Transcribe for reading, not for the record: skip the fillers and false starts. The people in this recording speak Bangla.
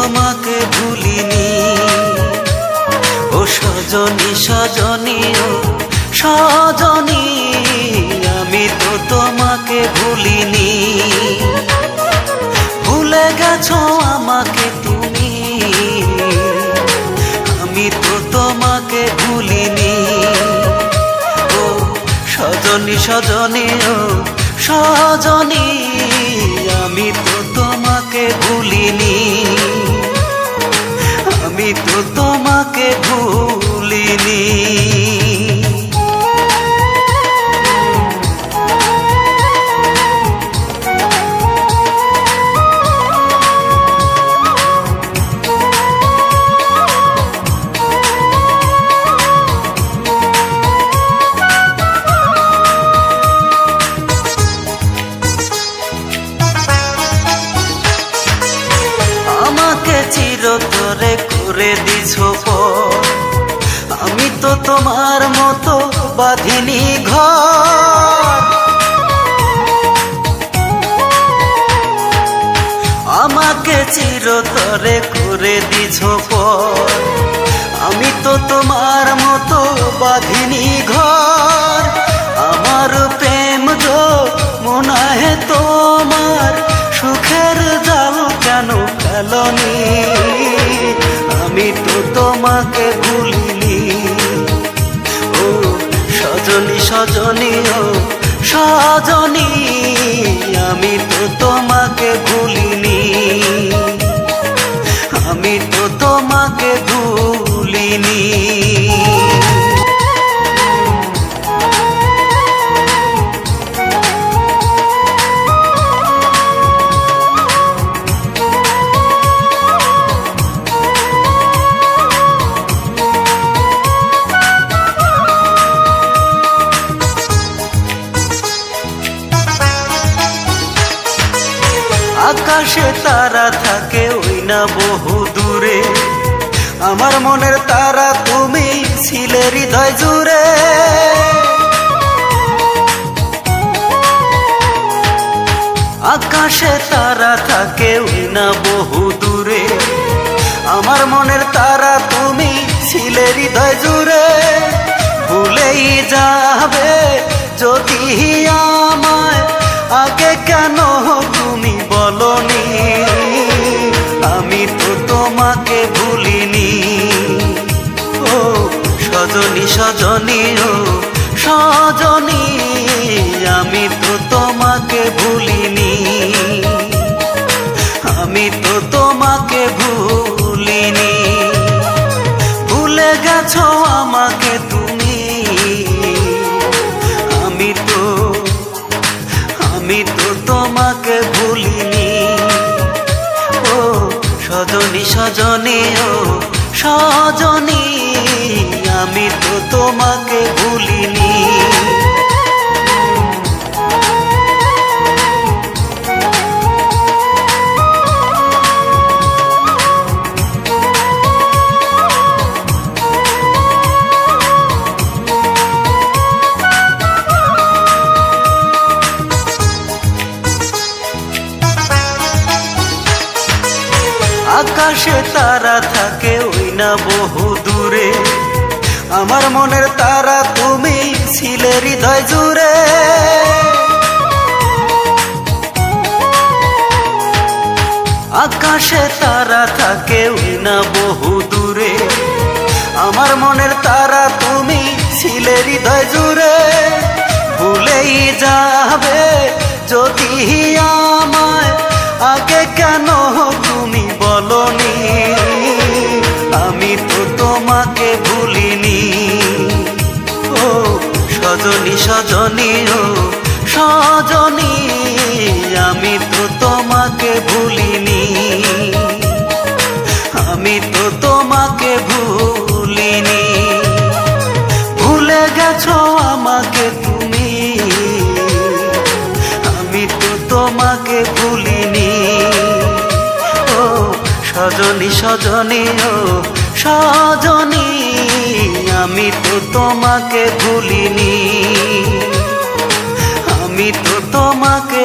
তোমাকে ভুলিনি। ও সজনী সজনী ও সজনী, আমি তো তোমাকে ভুলিনি। ভুলে গেছো আমাকে তুমি, আমি তো তোমাকে ভুলিনি। ও সজনী সজনী ও সজনী, আমি তো তোমাকে ভুলিনি। আমি তো তোমাকে ভুলিনি। আমাকে চিরতরে করে দিছো পর, আমি তো তোমার মতো বাঁধিনি ঘর। আমাকে চিরতরে করে দিছো পর, আমি তো তোমার মতো বাঁধিনি ঘর। আমার প্রেম যো মনে তোমার, সুখের জাল কেন ফেলনি? আমি তো তোমাকে ভুলিনি। ও সজনী সজনী ও সজনী, আমি তো তোমাকে ভুলিনি। আমি তো তোমাকে ভুলিনি। আকাশে তারা থাকে ওই না বহু দূরে, আমার মনের তারা তুমি ছিলে হৃদয় জুড়ে। আকাশে তারা থাকে ওই না বহু দূরে, আমার মনের তারা তুমি ছিলে হৃদয় জুড়ে। ভুলেই যাবে যদি আমায়, আগে কেন তুমি বলনি? আমি তো তোমাকে ভুলিনি। ও সজনী সজনী ও সজনী, আমি তো তোমাকে ভুলিনি। আমি তো তোমাকে ভুলিনি। ভুলে গেছো আমাকে তুমি, আমি তো তোমাকে ভুলিনি। ও সজনী সজনী ও সজনী, আমি তো তোমাকে ভুলিনি। আকাশে তারা থাকে ওই না বহু দূরে, আমার মনের তারা তুমি ছিলে হৃদয় জুড়ে। আকাশে তারা থাকে ওই না বহু দূরে, আমার মনের তারা তুমি ছিলে হৃদয় জুড়ে। ভুলেই যাবে যদি আমায়, আগে কেন তুমি বলনি? আমি তো তোমাকে ভুলিনি। ও সজনী সজনী ও সজনী, আমি তো তোমাকে ভুলিনি। আমি তো তোমাকে ভুলিনি। ভুলে গেছো আমাকে তুমি, আমি তো তোমাকে ভুলিনি। ও সজনী সজনী ও সজনী, আমি তো তোমাকে ভুলিনি। আমি তো তোমাকে